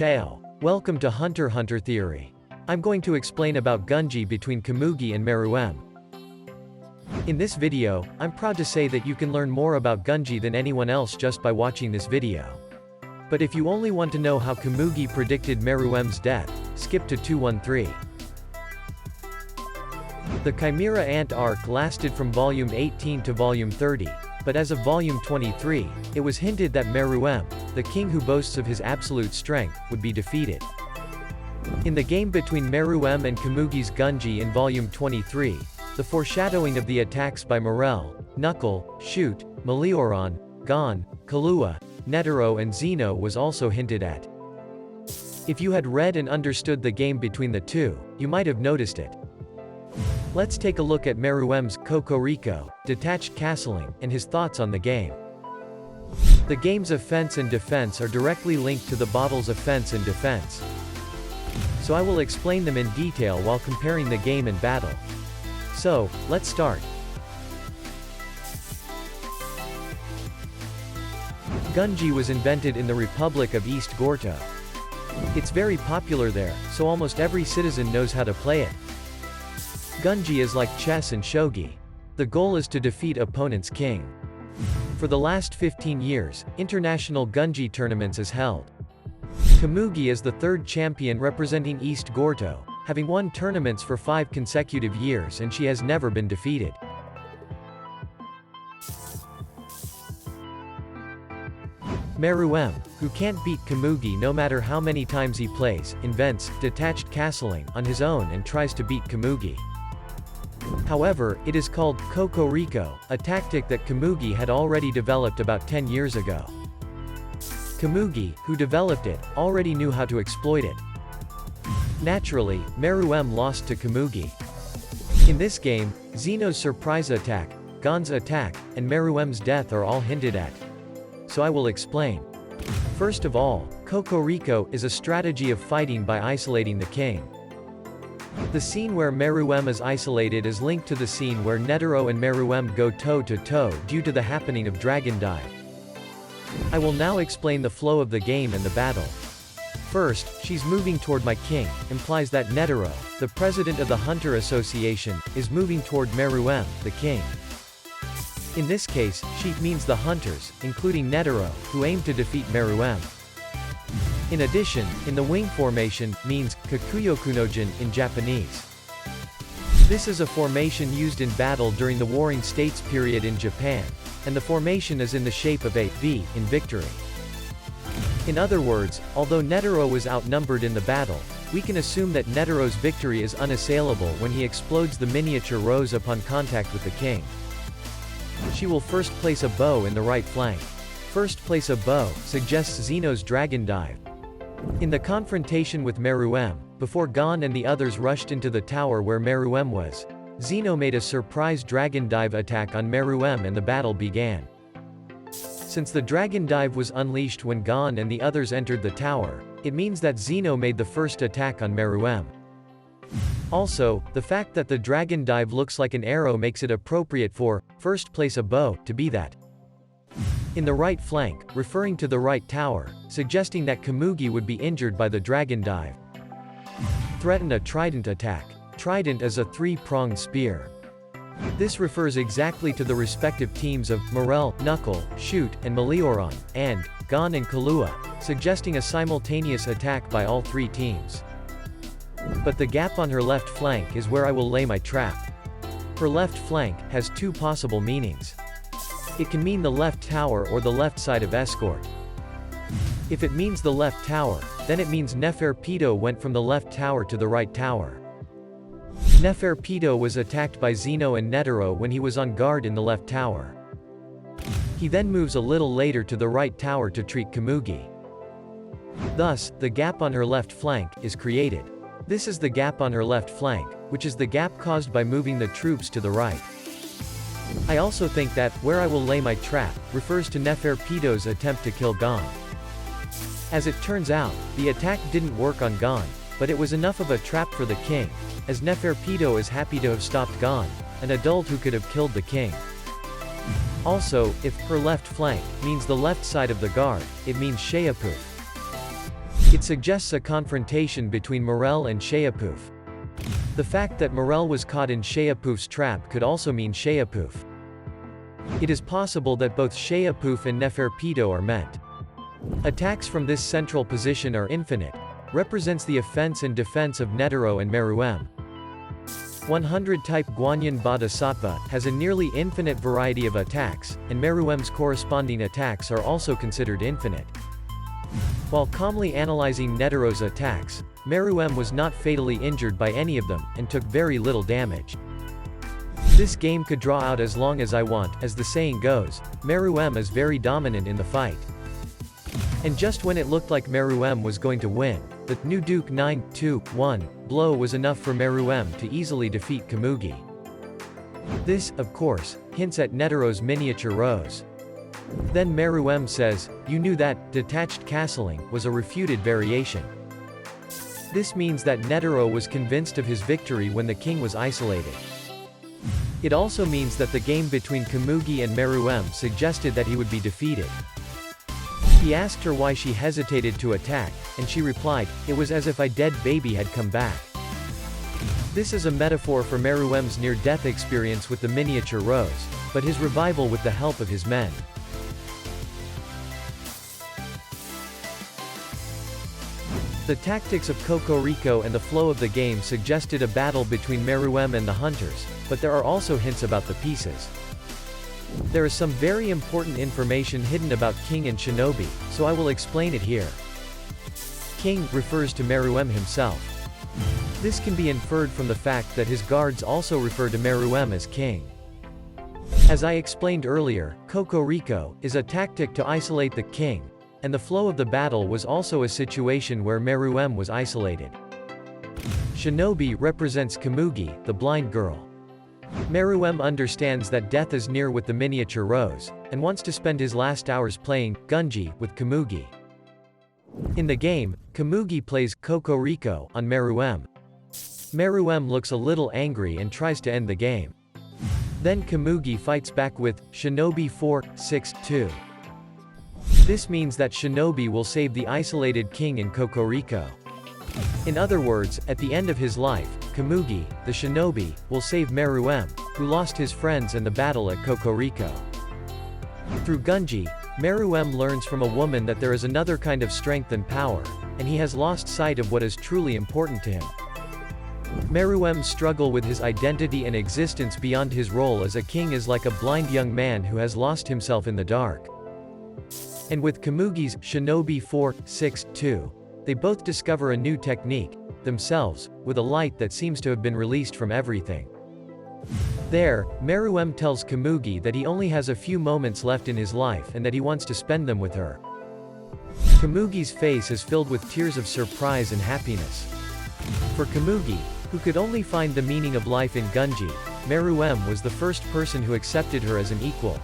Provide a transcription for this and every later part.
Chao. Welcome to HUNTER Theory. I'm going to explain about Gungi between Komugi and Meruem. In this video, I'm proud to say that you can learn more about Gungi than anyone else just by watching this video. But if you only want to know how Komugi predicted Meruem's death, skip to 213. The Chimera Ant arc lasted from volume 18 to volume 30, but as of volume 23, it was hinted that Meruem, the king who boasts of his absolute strength, would be defeated. In the game between Meruem and Komugi's Gungi in volume 23, the foreshadowing of the attacks by Morel, Knuckle, Shoot, Meleoron, Gon, Killua, Netero and Zeno was also hinted at. If you had read and understood the game between the two, you might have noticed it. Let's take a look at Meruem's Kokoriko, detached castling, and his thoughts on the game. The game's offense and defense are directly linked to the bottle's offense and defense. So I will explain them in detail while comparing the game and battle. So, let's start. Gungi was invented in the Republic of East Gorto. It's very popular there, so almost every citizen knows how to play it. Gungi is like chess and shogi. The goal is to defeat opponent's king. For the last 15 years, international Gungi tournaments is held. Komugi is the third champion representing East Gorto, having won tournaments for 5 consecutive years, and she has never been defeated. Meruem, who can't beat Komugi no matter how many times he plays, invents detached castling on his own and tries to beat Komugi. However, it is called Kokoriko, a tactic that Komugi had already developed about 10 years ago. Komugi, who developed it, already knew how to exploit it. Naturally, Meruem lost to Komugi. In this game, Zeno's surprise attack, Gon's attack, and Meruem's death are all hinted at. So I will explain. First of all, Kokoriko is a strategy of fighting by isolating the king. The scene where Meruem is isolated is linked to the scene where Netero and Meruem go toe-to-toe due to the happening of Dragon Dive. I will now explain the flow of the game and the battle. First, she's moving toward my king, implies that Netero, the president of the Hunter Association, is moving toward Meruem, the king. In this case, she means the hunters, including Netero, who aim to defeat Meruem. In addition, in the wing formation, means Kakuyokunojin in Japanese. This is a formation used in battle during the Warring States period in Japan, and the formation is in the shape of a V in victory. In other words, although Netero was outnumbered in the battle, we can assume that Netero's victory is unassailable when he explodes the miniature rose upon contact with the king. She will first place a bow in the right flank. First place a bow suggests Zeno's Dragon Dive. In the confrontation with Meruem, before Gon and the others rushed into the tower where Meruem was, Zeno made a surprise Dragon Dive attack on Meruem and the battle began. Since the Dragon Dive was unleashed when Gon and the others entered the tower, it means that Zeno made the first attack on Meruem. Also, the fact that the Dragon Dive looks like an arrow makes it appropriate for first place a bow to be that. In the right flank, referring to the right tower, suggesting that Komugi would be injured by the Dragon Dive. Threaten a trident attack. Trident is a 3-pronged spear. This refers exactly to the respective teams of Morel, Knuckle, Shoot, and Meleoron, and Gon and Killua, suggesting a simultaneous attack by all 3 teams. But the gap on her left flank is where I will lay my trap. Her left flank has 2 possible meanings. It can mean the left tower or the left side of escort. If it means the left tower, then it means Neferpitou went from the left tower to the right tower. Neferpitou was attacked by Zeno and Netero when he was on guard in the left tower. He then moves a little later to the right tower to treat Komugi. Thus, the gap on her left flank is created. This is the gap on her left flank, which is the gap caused by moving the troops to the right. I also think that, where I will lay my trap, refers to Neferpitou's attempt to kill Gon. As it turns out, the attack didn't work on Gon, but it was enough of a trap for the king, as Neferpitou is happy to have stopped Gon, an adult who could have killed the king. Also, if her left flank means the left side of the guard, it means Sheapu. It suggests a confrontation between Morel and Sheapoof. The fact that Morel was caught in Sheapoof's trap could also mean Sheapoof. It is possible that both Sheapoof and Neferpitou are meant. Attacks from this central position are infinite, represents the offense and defense of Netero and Meruem. 100 type Guanyin Bodhisattva has a nearly infinite variety of attacks, and Meruem's corresponding attacks are also considered infinite. While calmly analyzing Netero's attacks, Meruem was not fatally injured by any of them, and took very little damage. This game could draw out as long as I want, as the saying goes. Meruem is very dominant in the fight. And just when it looked like Meruem was going to win, the new Duke 9-2-1 blow was enough for Meruem to easily defeat Komugi. This, of course, hints at Netero's miniature rose. Then Meruem says, "You knew that detached castling was a refuted variation." This means that Netero was convinced of his victory when the king was isolated. It also means that the game between Komugi and Meruem suggested that he would be defeated. He asked her why she hesitated to attack, and she replied, "It was as if a dead baby had come back." This is a metaphor for Meruem's near-death experience with the miniature rose, but his revival with the help of his men. The tactics of Kokoriko and the flow of the game suggested a battle between Meruem and the hunters, but there are also hints about the pieces. There is some very important information hidden about King and Shinobi, so I will explain it here. King refers to Meruem himself. This can be inferred from the fact that his guards also refer to Meruem as king. As I explained earlier, Kokoriko is a tactic to isolate the king, and the flow of the battle was also a situation where Meruem was isolated. Shinobi represents Komugi, the blind girl. Meruem understands that death is near with the miniature rose, and wants to spend his last hours playing Gungi with Komugi. In the game, Komugi plays Kokoriko on Meruem. Meruem looks a little angry and tries to end the game. Then Komugi fights back with Shinobi 4-6-2. This means that Shinobi will save the isolated king in Kokoriko. In other words, at the end of his life, Komugi, the shinobi, will save Meruem, who lost his friends in the battle at Kokoriko. Through Gungi, Meruem learns from a woman that there is another kind of strength and power, and he has lost sight of what is truly important to him. Meruem's struggle with his identity and existence beyond his role as a king is like a blind young man who has lost himself in the dark. And with Komugi's Shinobi 4-6-2, they both discover a new technique, themselves, with a light that seems to have been released from everything. There, Meruem tells Komugi that he only has a few moments left in his life and that he wants to spend them with her. Komugi's face is filled with tears of surprise and happiness. For Komugi, who could only find the meaning of life in Gungi, Meruem was the first person who accepted her as an equal.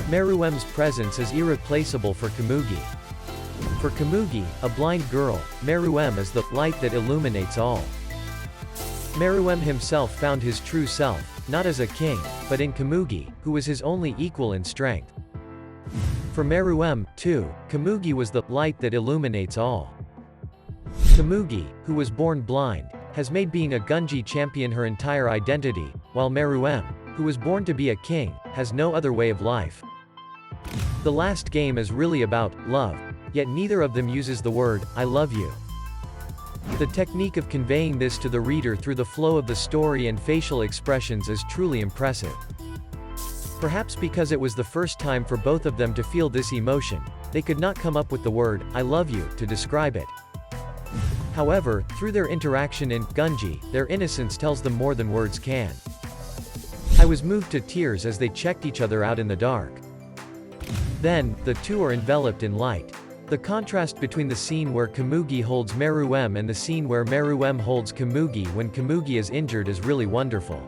Meruem's presence is irreplaceable for Komugi. For Komugi, a blind girl, Meruem is the light that illuminates all. Meruem himself found his true self, not as a king, but in Komugi, who was his only equal in strength. For Meruem, too, Komugi was the light that illuminates all. Komugi, who was born blind, has made being a Gungi champion her entire identity, while Meruem, who was born to be a king, has no other way of life. The last game is really about love, yet neither of them uses the word, "I love you." The technique of conveying this to the reader through the flow of the story and facial expressions is truly impressive. Perhaps because it was the first time for both of them to feel this emotion, they could not come up with the word, "I love you," to describe it. However, through their interaction in Gungi, their innocence tells them more than words can. I was moved to tears as they checked each other out in the dark. Then, the two are enveloped in light. The contrast between the scene where Komugi holds Meruem and the scene where Meruem holds Komugi when Komugi is injured is really wonderful.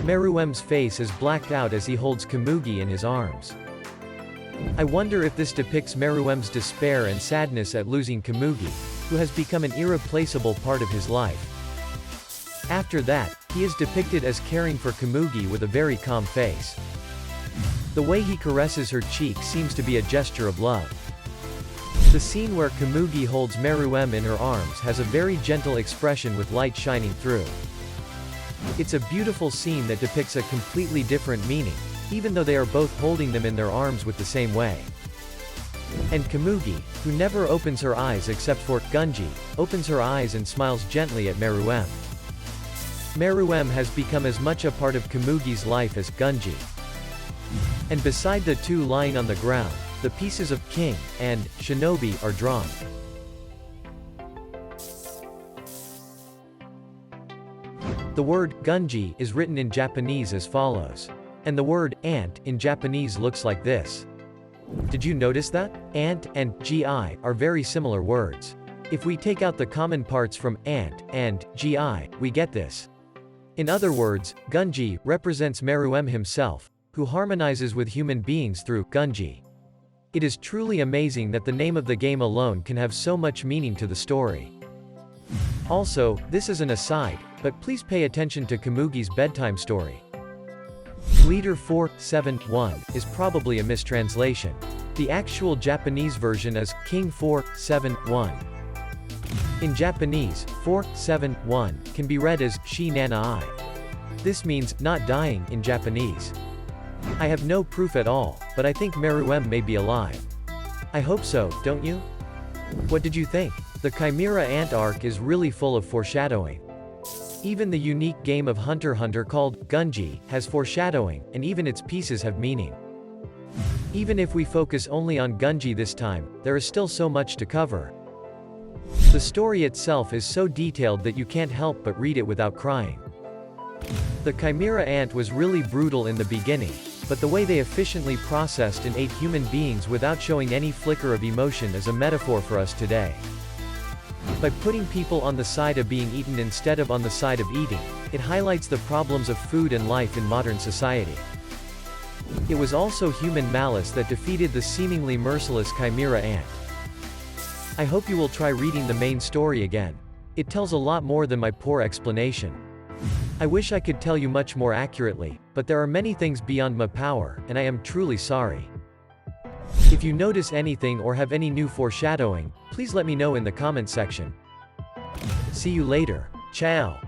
Meruem's face is blacked out as he holds Komugi in his arms. I wonder if this depicts Meruem's despair and sadness at losing Komugi, who has become an irreplaceable part of his life. After that, he is depicted as caring for Komugi with a very calm face. The way he caresses her cheek seems to be a gesture of love. The scene where Komugi holds Meruem in her arms has a very gentle expression with light shining through. It's a beautiful scene that depicts a completely different meaning, even though they are both holding them in their arms with the same way. And Komugi, who never opens her eyes except for Gungi, opens her eyes and smiles gently at Meruem. Meruem has become as much a part of Komugi's life as Gungi. And beside the two lying on the ground, the pieces of king and shinobi are drawn. The word Gungi is written in Japanese as follows. And the word ant in Japanese looks like this. Did you notice that? Ant and gi are very similar words. If we take out the common parts from ant and gi, we get this. In other words, Gungi represents Meruem himself, who harmonizes with human beings through Gungi. It is truly amazing that the name of the game alone can have so much meaning to the story. Also, this is an aside, but please pay attention to Komugi's bedtime story. Leader 471 is probably a mistranslation. The actual Japanese version is King 471. In Japanese, 471 can be read as Shi Nana I. This means not dying in Japanese. I have no proof at all, but I think Meruem may be alive. I hope so, don't you? What did you think? The Chimera Ant arc is really full of foreshadowing. Even the unique game of HUNTERxHUNTER called Gungi has foreshadowing, and even its pieces have meaning. Even if we focus only on Gungi this time, there is still so much to cover. The story itself is so detailed that you can't help but read it without crying. The Chimera Ant was really brutal in the beginning, but the way they efficiently processed and ate human beings without showing any flicker of emotion is a metaphor for us today. By putting people on the side of being eaten instead of on the side of eating, it highlights the problems of food and life in modern society. It was also human malice that defeated the seemingly merciless Chimera Ant. I hope you will try reading the main story again. It tells a lot more than my poor explanation. I wish I could tell you much more accurately, but there are many things beyond my power, and I am truly sorry. If you notice anything or have any new foreshadowing, please let me know in the comment section. See you later. Ciao.